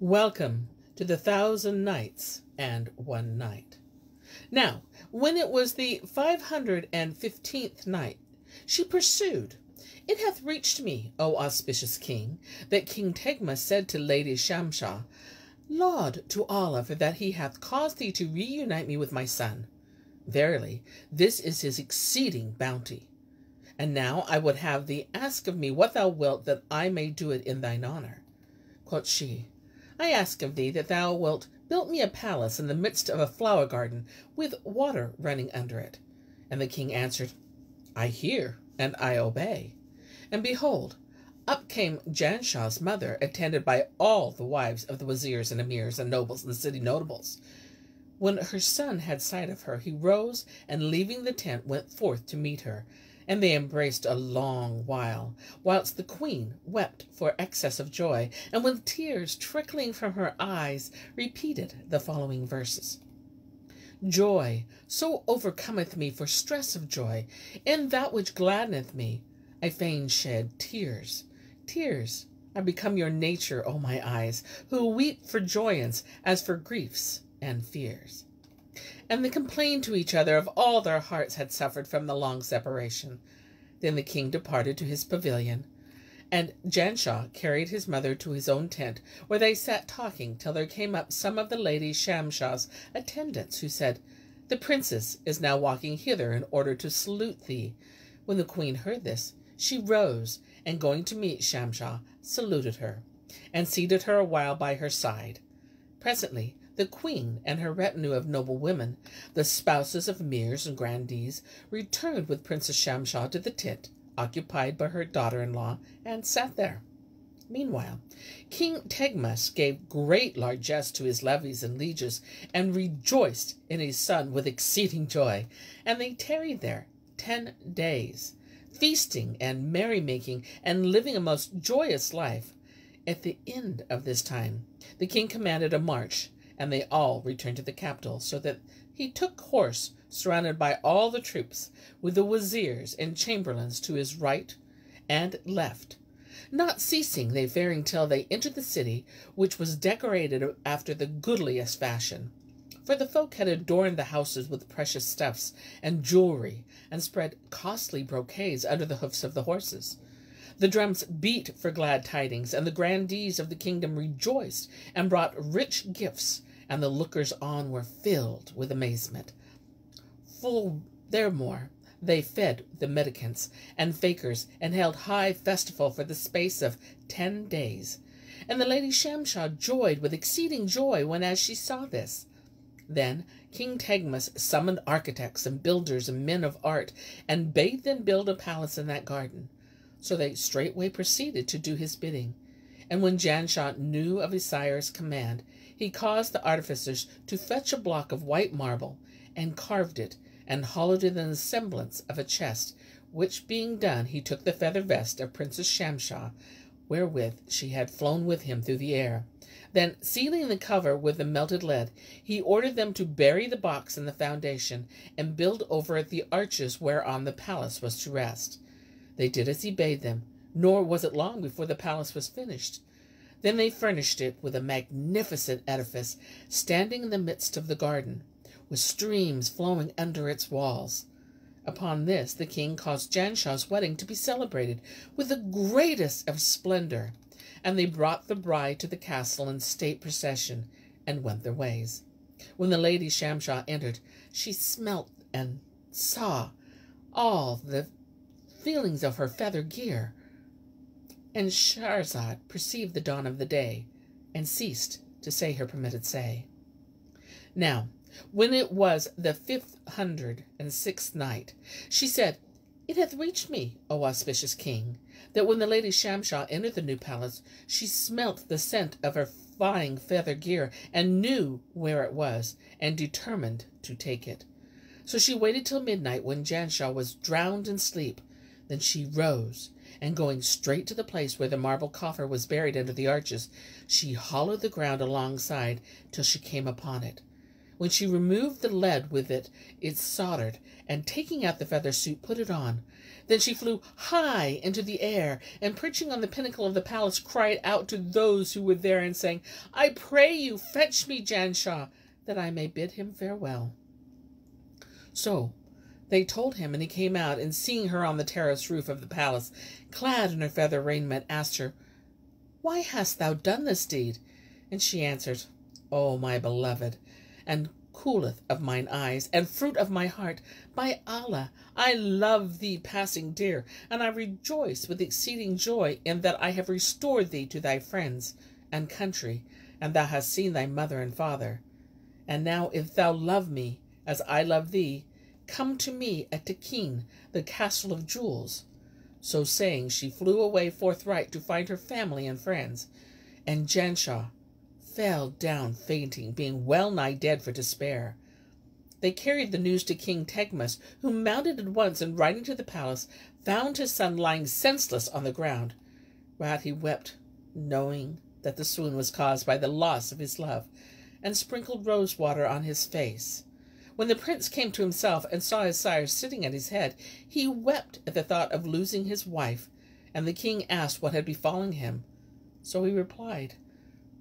Welcome to the 1,000 Nights and One Night. Now, when it was the 515th night, she pursued, "It hath reached me, O auspicious king, that King Tegma said to Lady Shamsah, Laud to Allah for that he hath caused thee to reunite me with my son. Verily, this is his exceeding bounty. And now I would have thee ask of me what thou wilt, that I may do it in thine honor." Quoth she, "I ask of thee that thou wilt build me a palace in the midst of a flower garden, with water running under it." And the king answered, "I hear, and I obey." And behold, up came Janshah's mother, attended by all the wives of the wazirs and emirs and nobles and the city notables. When her son had sight of her, he rose, and leaving the tent, went forth to meet her. And they embraced a long while, whilst the queen wept for excess of joy, and with tears trickling from her eyes, repeated the following verses. "Joy so overcometh me for stress of joy, in that which gladdeneth me, I fain shed tears. Tears are become your nature, O my eyes, who weep for joyance as for griefs and fears." And they complained to each other of all their hearts had suffered from the long separation. Then the king departed to his pavilion, and Janshah carried his mother to his own tent, where they sat talking till there came up some of the lady Shamshah's attendants, who said, "The princess is now walking hither in order to salute thee." When the queen heard this, she rose, and going to meet Shamshah, saluted her, and seated her a while by her side. Presently the queen and her retinue of noble women, the spouses of emirs and grandees, returned with Princess Shamshah to the tent occupied by her daughter-in-law, and sat there. Meanwhile, King Tegmas gave great largesse to his levies and lieges, and rejoiced in his son with exceeding joy. And they tarried there 10 days, feasting and merrymaking, and living a most joyous life. At the end of this time, the king commanded a march, and they all returned to the capital, so that he took horse, surrounded by all the troops, with the wazirs and chamberlains to his right and left. Not ceasing they faring till they entered the city, which was decorated after the goodliest fashion. For the folk had adorned the houses with precious stuffs and jewelry, and spread costly brocades under the hoofs of the horses. The drums beat for glad tidings, and the grandees of the kingdom rejoiced and brought rich gifts, and the lookers-on were filled with amazement. Furthermore, they fed the mendicants and fakirs, and held high festival for the space of 10 days. And the lady Shamshah joyed with exceeding joy when as she saw this. Then King Tegmas summoned architects and builders and men of art, and bade them build a palace in that garden. So they straightway proceeded to do his bidding. And when Janshah knew of his sire's command, he caused the artificers to fetch a block of white marble, and carved it, and hollowed it in the semblance of a chest, which being done, he took the feather vest of Princess Shamshah, wherewith she had flown with him through the air. Then, sealing the cover with the melted lead, he ordered them to bury the box in the foundation, and build over it the arches whereon the palace was to rest. They did as he bade them, nor was it long before the palace was finished. Then they furnished it with a magnificent edifice, standing in the midst of the garden, with streams flowing under its walls. Upon this the king caused Janshah's wedding to be celebrated with the greatest of splendor, and they brought the bride to the castle in state procession, and went their ways. When the lady Shamshah entered, she smelt and saw all the feelings of her feather gear. And Shahrazad perceived the dawn of the day, and ceased to say her permitted say. Now, when it was the 506th night, she said, "It hath reached me, O auspicious king, that when the lady Shamshah entered the new palace, she smelt the scent of her fine feather gear, and knew where it was, and determined to take it. So she waited till midnight, when Janshah was drowned in sleep. Then she rose, and going straight to the place where the marble coffer was buried under the arches, she hollowed the ground alongside till she came upon it. When she removed the lead with it soldered, and taking out the feather suit, put it on. Then she flew high into the air, and perching on the pinnacle of the palace, cried out to those who were there, and saying, "I pray you, fetch me Janshah, that I may bid him farewell." So they told him, and he came out, and seeing her on the terrace roof of the palace, clad in her feather raiment, asked her, "Why hast thou done this deed?" And she answered, "O my beloved, and cooleth of mine eyes, and fruit of my heart, by Allah, I love thee passing dear, and I rejoice with exceeding joy in that I have restored thee to thy friends and country, and thou hast seen thy mother and father. And now if thou love me as I love thee, come to me at Takin, the castle of jewels." So saying, she flew away forthright to find her family and friends, and Janshah fell down fainting, being well nigh dead for despair. They carried the news to King Tegmus, who mounted at once, and riding to the palace, found his son lying senseless on the ground. Whereat he wept, knowing that the swoon was caused by the loss of his love, and sprinkled rose water on his face. When the prince came to himself and saw his sire sitting at his head, he wept at the thought of losing his wife, and the king asked what had befallen him. So he replied,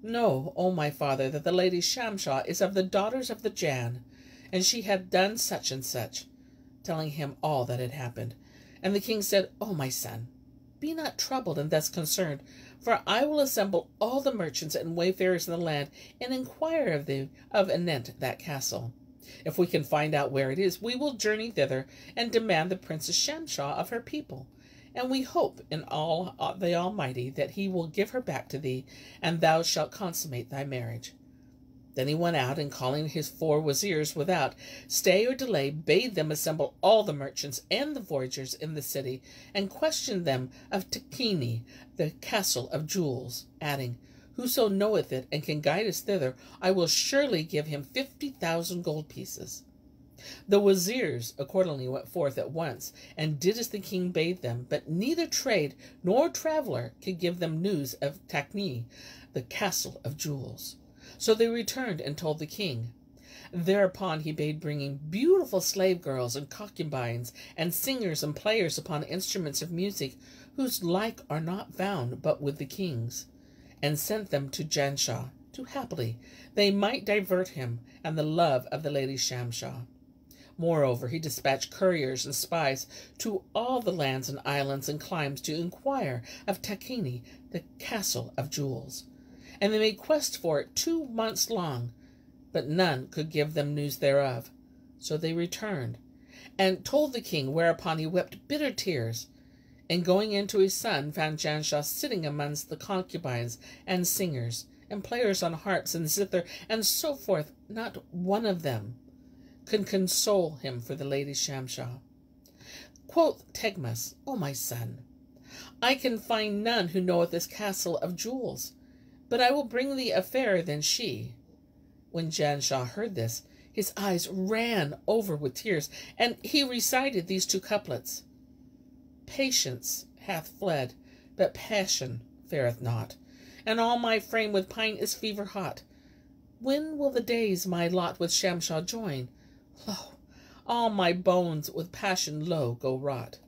"Know, O my father, that the lady Shamsah is of the daughters of the Jan, and she had done such and such," telling him all that had happened. And the king said, "O my son, be not troubled and thus concerned, for I will assemble all the merchants and wayfarers in the land, and inquire of thee of anent that castle. If we can find out where it is, we will journey thither, and demand the Princess Shamsah of her people. And we hope in all the Almighty that he will give her back to thee, and thou shalt consummate thy marriage." Then he went out, and calling his 4 wazirs without stay or delay, bade them assemble all the merchants and the voyagers in the city, and questioned them of Takini, the castle of jewels, adding, "Whoso knoweth it and can guide us thither, I will surely give him 50,000 gold pieces." The wazirs accordingly went forth at once, and did as the king bade them, but neither trade nor traveller could give them news of Takni, the castle of jewels. So they returned and told the king. Thereupon he bade bringing beautiful slave girls and concubines, and singers and players upon instruments of music, whose like are not found but with the kings, and sent them to Janshah, to happily they might divert him and the love of the lady Shamsah. Moreover, he dispatched couriers and spies to all the lands and islands and climes to inquire of Takini, the castle of jewels. And they made quest for it 2 months long, but none could give them news thereof. So they returned, and told the king, whereupon he wept bitter tears, and going in to his son, found Janshah sitting amongst the concubines and singers, and players on harps and zither, and so forth. Not one of them could console him for the lady Shamsah. Quoth Tegmus, "O my son, I can find none who knoweth this castle of jewels, but I will bring thee a fairer than she." When Janshah heard this, his eyes ran over with tears, and he recited these 2 couplets. "Patience hath fled, but passion fareth not, and all my frame with pine is fever hot. When will the days my lot with Shamsah join? Lo, all my bones with passion low go rot."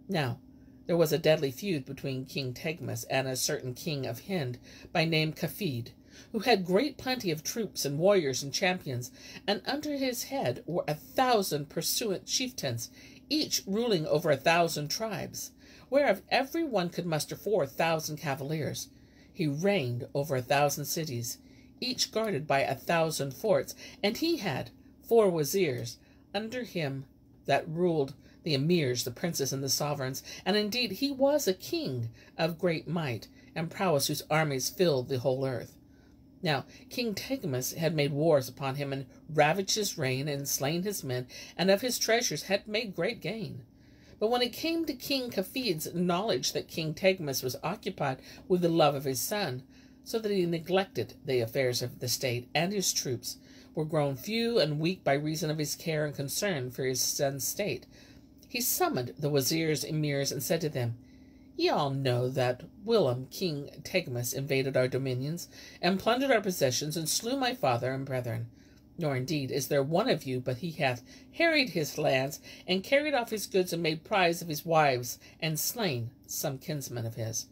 Now there was a deadly feud between King Tegmus and a certain king of Hind, by name Kafid, who had great plenty of troops and warriors and champions, and under his head were 1,000 pursuant chieftains, each ruling over 1,000 tribes, whereof every one could muster 4,000 cavaliers. He reigned over 1,000 cities, each guarded by 1,000 forts, and he had 4 wazirs under him that ruled the emirs, the princes, and the sovereigns, and indeed he was a king of great might and prowess, whose armies filled the whole earth. Now King Tegmus had made wars upon him, and ravaged his reign, and slain his men, and of his treasures had made great gain. But when it came to King Kafid's knowledge that King Tegmus was occupied with the love of his son, so that he neglected the affairs of the state, and his troops were grown few and weak by reason of his care and concern for his son's state, he summoned the wazirs, emirs, and said to them, "Ye all know that whilom King Tegmus invaded our dominions, and plundered our possessions, and slew my father and brethren. Nor indeed is there one of you, but he hath harried his lands, and carried off his goods, and made prize of his wives, and slain some kinsmen of his.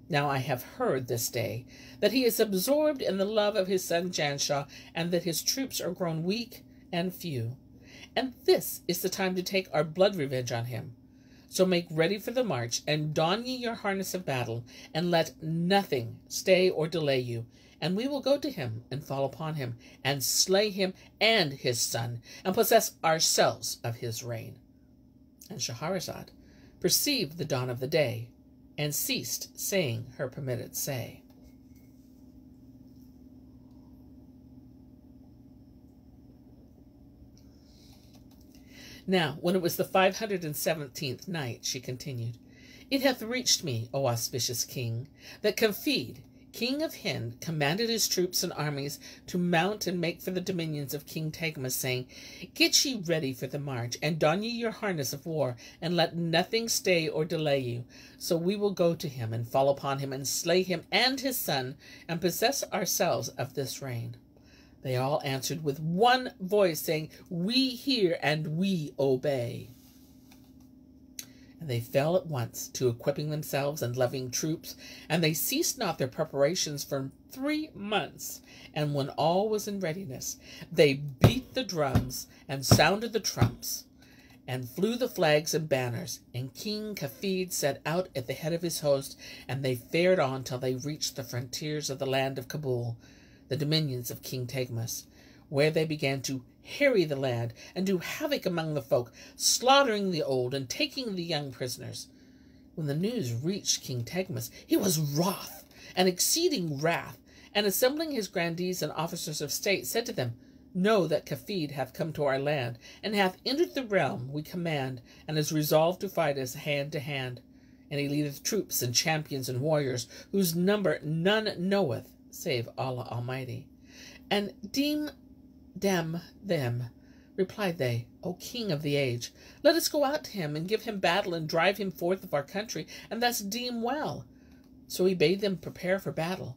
Now I have heard this day that he is absorbed in the love of his son Janshah, and that his troops are grown weak and few. And this is the time to take our blood revenge on him. So make ready for the march, and don ye your harness of battle, and let nothing stay or delay you. And we will go to him, and fall upon him, and slay him and his son, and possess ourselves of his reign. And Shahrazad perceived the dawn of the day, and ceased saying her permitted say. Now, when it was the 517th night, she continued, It hath reached me, O auspicious king, that Kafid, king of Hind, commanded his troops and armies to mount and make for the dominions of King Tegmas, saying, Get ye ready for the march, and don ye your harness of war, and let nothing stay or delay you. So we will go to him, and fall upon him, and slay him and his son, and possess ourselves of this reign. They all answered with one voice, saying, We hear and we obey. And they fell at once to equipping themselves and levying troops, and they ceased not their preparations for 3 months. And when all was in readiness, they beat the drums and sounded the trumps, and flew the flags and banners. And King Kafid set out at the head of his host, and they fared on till they reached the frontiers of the land of Kabul, the dominions of King Tegmas, where they began to harry the land and do havoc among the folk, slaughtering the old and taking the young prisoners. When the news reached King Tegmas, he was wroth and exceeding wrath, and assembling his grandees and officers of state, said to them, Know that Kafid hath come to our land, and hath entered the realm we command, and is resolved to fight us hand to hand. And he leadeth troops and champions and warriors, whose number none knoweth, save Allah Almighty. And deem them, replied they, O King of the age, let us go out to him, and give him battle, and drive him forth of our country, and thus deem well. So he bade them prepare for battle,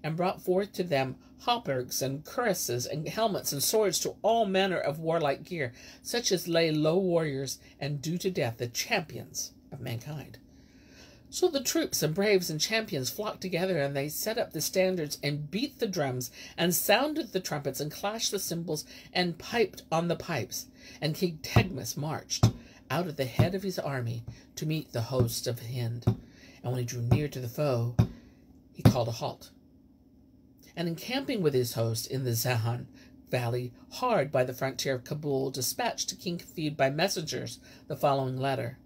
and brought forth to them hauberks and cuirasses, and helmets and swords, to all manner of warlike gear, such as lay low warriors, and do to death the champions of mankind. So the troops and braves and champions flocked together, and they set up the standards, and beat the drums, and sounded the trumpets, and clashed the cymbals, and piped on the pipes. And King Tegmas marched out at the head of his army to meet the host of Hind. And when he drew near to the foe, he called a halt. And encamping with his host in the Zahan valley, hard by the frontier of Kabul, dispatched to King Kafid by messengers the following letter.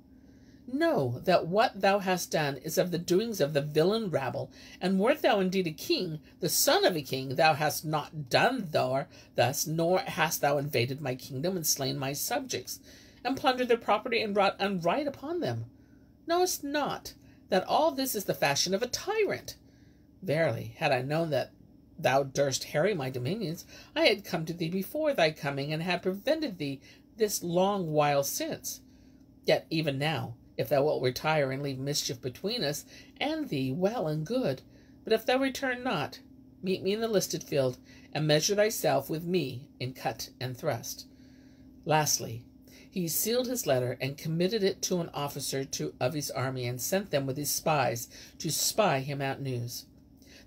Know that what thou hast done is of the doings of the villain rabble, and wert thou indeed a king, the son of a king, thou hast not done thus, nor hast thou invaded my kingdom, and slain my subjects, and plundered their property, and brought unright upon them. Knowest not that all this is the fashion of a tyrant? Verily, had I known that thou durst harry my dominions, I had come to thee before thy coming, and had prevented thee this long while since. Yet even now, if thou wilt retire and leave mischief between us and thee, well and good. But if thou return not, meet me in the listed field, and measure thyself with me in cut and thrust. Lastly, he sealed his letter, and committed it to an officer of his army, and sent them with his spies to spy him out news.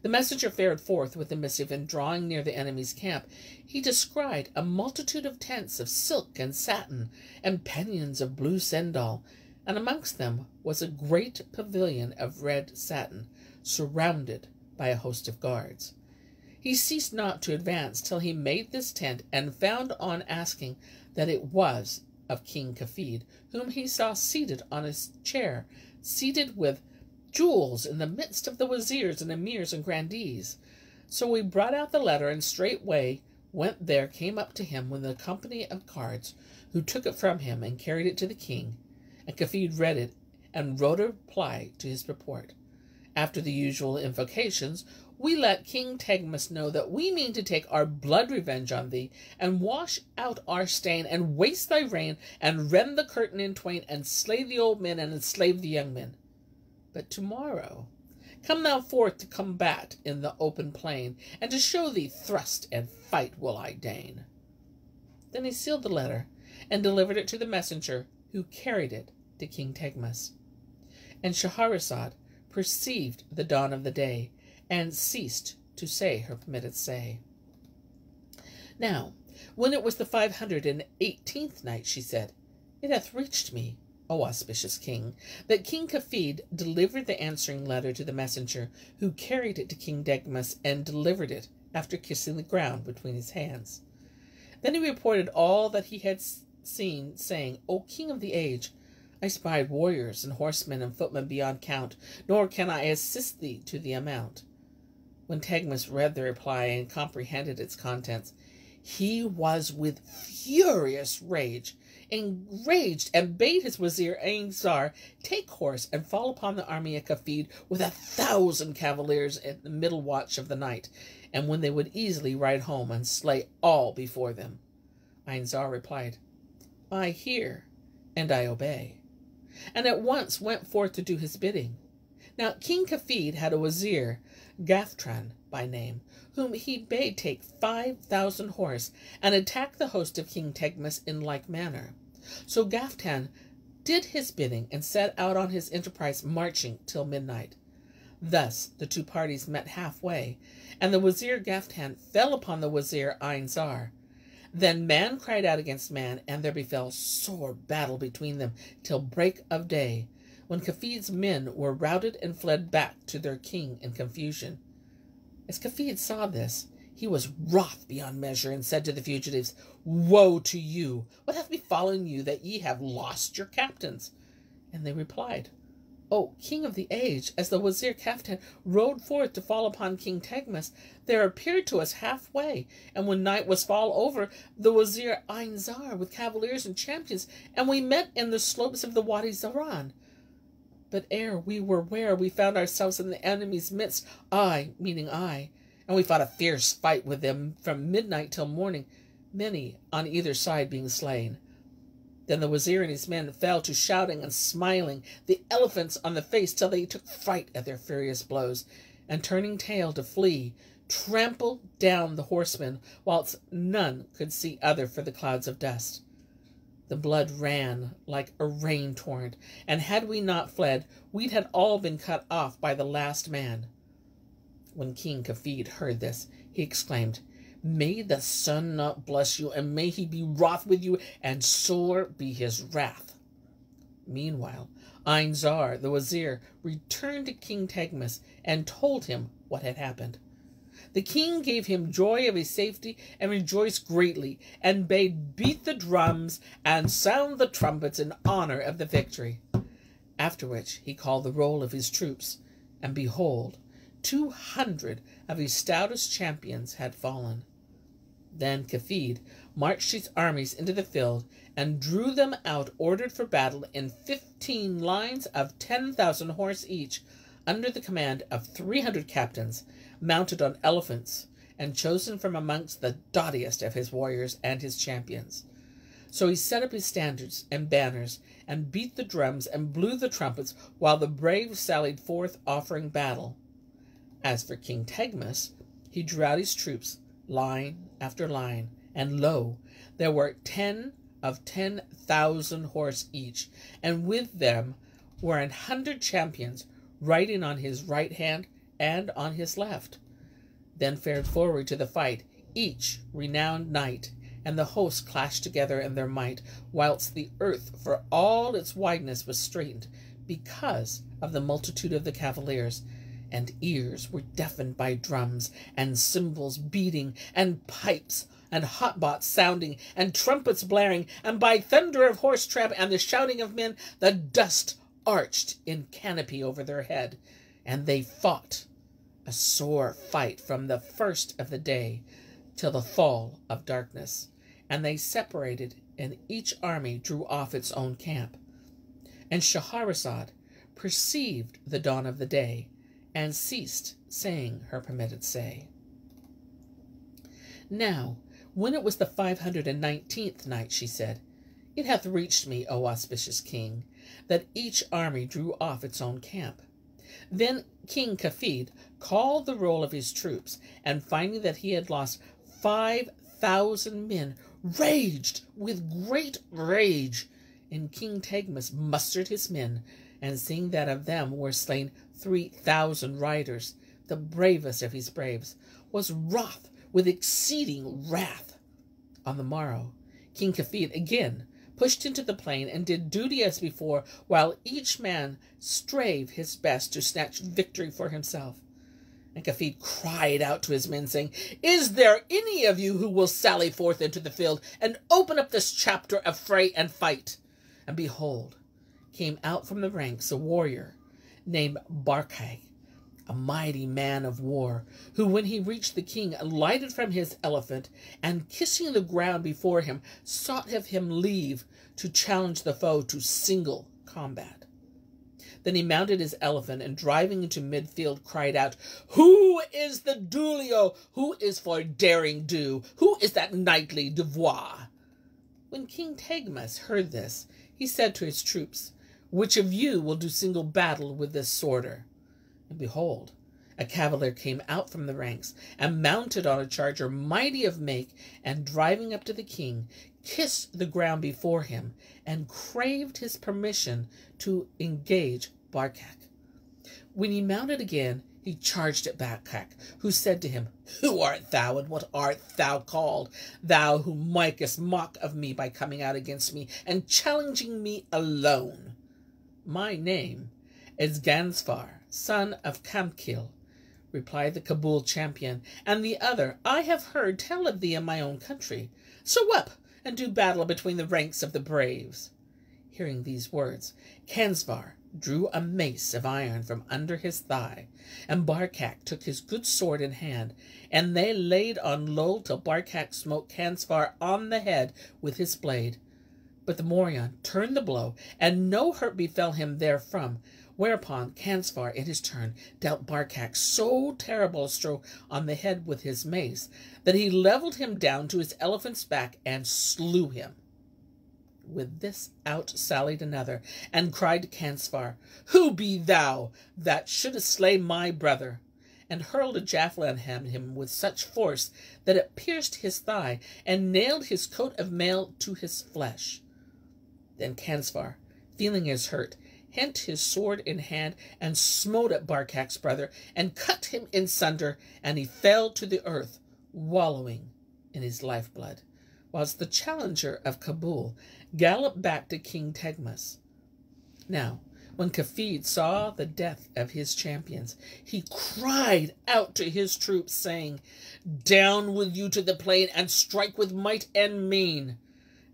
The messenger fared forth with the missive, and drawing near the enemy's camp, he descried a multitude of tents of silk and satin, and pennons of blue sendal, and amongst them was a great pavilion of red satin, surrounded by a host of guards. He ceased not to advance till he made this tent, and found on asking that it was of King Kafid, whom he saw seated on his chair, seated with jewels in the midst of the wazirs and emirs and grandees. So we brought out the letter, and straightway came up to him with a company of guards, who took it from him and carried it to the king. And Kafid read it, and wrote a reply to his purport. After the usual invocations, we let King Tegmas know that we mean to take our blood revenge on thee, and wash out our stain, and waste thy reign, and rend the curtain in twain, and slay the old men, and enslave the young men. But tomorrow come thou forth to combat in the open plain, and to show thee thrust and fight will I deign. Then he sealed the letter and delivered it to the messenger, who carried it to King Tegmas. And Shahrazad perceived the dawn of the day, and ceased to say her permitted say. Now, when it was the 518th night, she said, It hath reached me, O auspicious king, that King Kafid delivered the answering letter to the messenger, who carried it to King Tegmas, and delivered it after kissing the ground between his hands. Then he reported all that he had seen, saying, O king of the age, I spied warriors and horsemen and footmen beyond count, nor can I assist thee to the amount. When Tegmas read the reply and comprehended its contents, he was with furious rage, enraged, and bade his wazir Ain-Zar take horse and fall upon the army of Kafid with 1,000 cavaliers in the middle watch of the night, and when they would easily ride home and slay all before them. Ain-Zar replied, I hear, and I obey, and at once went forth to do his bidding. Now King Kafid had a wazir, Gaftran by name, whom he bade take 5,000 horse and attack the host of King Tegmas in like manner. So Gaftran did his bidding and set out on his enterprise, marching till midnight. Thus the two parties met halfway, and the wazir Gaftran fell upon the wazir Ain-Zar. Then man cried out against man, and there befell sore battle between them till break of day, when Kafid's men were routed and fled back to their king in confusion. As Kafid saw this, he was wroth beyond measure, and said to the fugitives, Woe to you! What hath befallen you, that ye have lost your captains? And they replied, O king of the age, as the wazir Kaftan rode forth to fall upon King Tegmas, there appeared to us halfway, and when night was fall over, the wazir Ain-Zar with cavaliers and champions, and we met in the slopes of the Wadi Zaran. But ere we were ware, we found ourselves in the enemy's midst, I, meaning I, and we fought a fierce fight with them from midnight till morning, many on either side being slain. Then the wazir and his men fell to shouting and smiling, the elephants on the face, till they took fright at their furious blows, and turning tail to flee, trampled down the horsemen, whilst none could see other for the clouds of dust. The blood ran like a rain torrent, and had we not fled, we'd had all been cut off by the last man. When King Kafid heard this, he exclaimed, May the sun not bless you, and may he be wroth with you, and sore be his wrath. Meanwhile, Ain-Zar, the wazir, returned to King Tegmas, and told him what had happened. The king gave him joy of his safety, and rejoiced greatly, and bade beat the drums and sound the trumpets in honor of the victory. After which he called the roll of his troops, and behold, 200 of his stoutest champions had fallen. Then Kafid marched his armies into the field, and drew them out ordered for battle in 15 lines of 10,000 horse each, under the command of 300 captains, mounted on elephants, and chosen from amongst the doughtiest of his warriors and his champions. So he set up his standards and banners, and beat the drums and blew the trumpets, while the braves sallied forth offering battle. As for King Tegmas, he drew out his troops, line after line, and lo, there were 10 of 10,000 horse each, and with them were 100 champions, riding on his right hand and on his left. Then fared forward to the fight each renowned knight, and the hosts clashed together in their might, whilst the earth for all its wideness was straitened, because of the multitude of the cavaliers, and ears were deafened by drums, and cymbals beating, and pipes and hotbots sounding, and trumpets blaring, and by thunder of horse tramp and the shouting of men, the dust arched in canopy over their head, and they fought a sore fight from the first of the day till the fall of darkness, and they separated, and each army drew off its own camp. And Shahrazad perceived the dawn of the day, and ceased saying her permitted say. Now, when it was the 519th night, she said, It hath reached me, O auspicious king, that each army drew off its own camp. Then King Kafid called the roll of his troops, and finding that he had lost 3,000 men raged with great rage. And King Tegmas mustered his men, and seeing that of them were slain 3,000 riders, the bravest of his braves, was wroth with exceeding wrath. On the morrow, King Kafid again pushed into the plain and did duty as before, while each man strave his best to snatch victory for himself. And Kafid cried out to his men, saying, "Is there any of you who will sally forth into the field and open up this chapter of fray and fight?" And behold, came out from the ranks a warrior named Barkak, a mighty man of war, who, when he reached the king, alighted from his elephant, and kissing the ground before him, sought of him leave to challenge the foe to single combat. Then he mounted his elephant, and driving into midfield, cried out, "Who is the Dulio? Who is for daring do? Who is that knightly devoir?" When King Tegmas heard this, he said to his troops, "Which of you will do single battle with this sworder?" And behold, a cavalier came out from the ranks, and mounted on a charger mighty of make, and driving up to the king, kissed the ground before him, and craved his permission to engage Barkak. When he mounted again, he charged at Barkak, who said to him, "Who art thou, and what art thou called, thou who makest mock of me by coming out against me, and challenging me alone?" "My name is Gansfar, son of Kamkil," replied the Kabul champion, "and the other I have heard tell of thee in my own country. So up, and do battle between the ranks of the braves." Hearing these words, Gansfar drew a mace of iron from under his thigh, and Barkak took his good sword in hand, and they laid on low till Barkak smote Gansfar on the head with his blade. But the morion turned the blow, and no hurt befell him therefrom, whereupon Gansfar in his turn dealt Barkak so terrible a stroke on the head with his mace that he levelled him down to his elephant's back and slew him. With this out sallied another, and cried to Gansfar, "Who be thou that shouldest slay my brother?" and hurled a javelin at him with such force that it pierced his thigh, and nailed his coat of mail to his flesh. Then Gansfar, feeling his hurt, hent his sword in hand, and smote at Barkak's brother, and cut him in sunder, and he fell to the earth, wallowing in his lifeblood, whilst the challenger of Kabul galloped back to King Tegmas. Now, when Kafid saw the death of his champions, he cried out to his troops, saying, "Down with you to the plain, and strike with might and main,"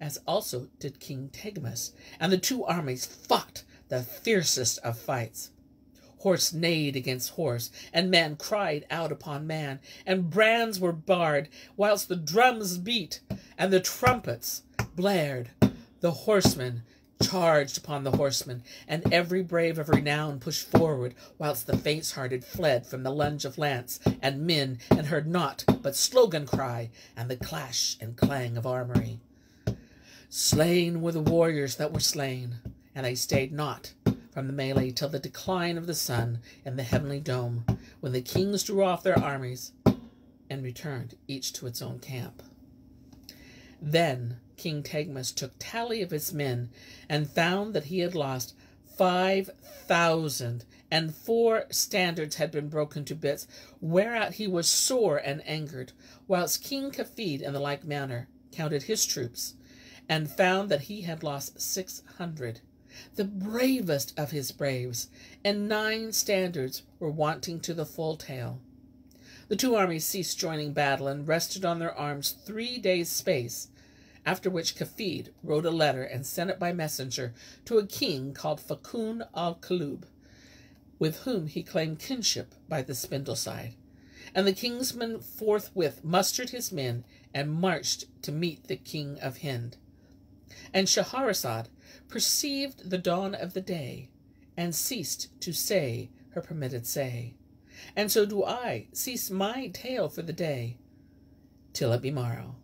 as also did King Tegmas, and the two armies fought the fiercest of fights. Horse neighed against horse, and man cried out upon man, and brands were bared, whilst the drums beat, and the trumpets blared. The horsemen charged upon the horsemen, and every brave of renown pushed forward, whilst the faint-hearted fled from the lunge of lance and men, and heard naught but slogan cry, and the clash and clang of armory. Slain were the warriors that were slain, and they stayed not from the melee till the decline of the sun in the heavenly dome, when the kings drew off their armies and returned each to its own camp. Then King Tegmas took tally of his men, and found that he had lost 5,000, and 4 standards had been broken to bits, whereat he was sore and angered, whilst King Kafid in the like manner counted his troops, and found that he had lost 600, the bravest of his braves, and 9 standards were wanting to the full tale. The two armies ceased joining battle, and rested on their arms 3 days' space, after which Kafid wrote a letter and sent it by messenger to a king called Fakun al-Kalub, with whom he claimed kinship by the spindle side. And the kingsman forthwith mustered his men, and marched to meet the king of Hind. And Shahrazad perceived the dawn of the day, and ceased to say her permitted say. And so do I cease my tale for the day, till it be morrow.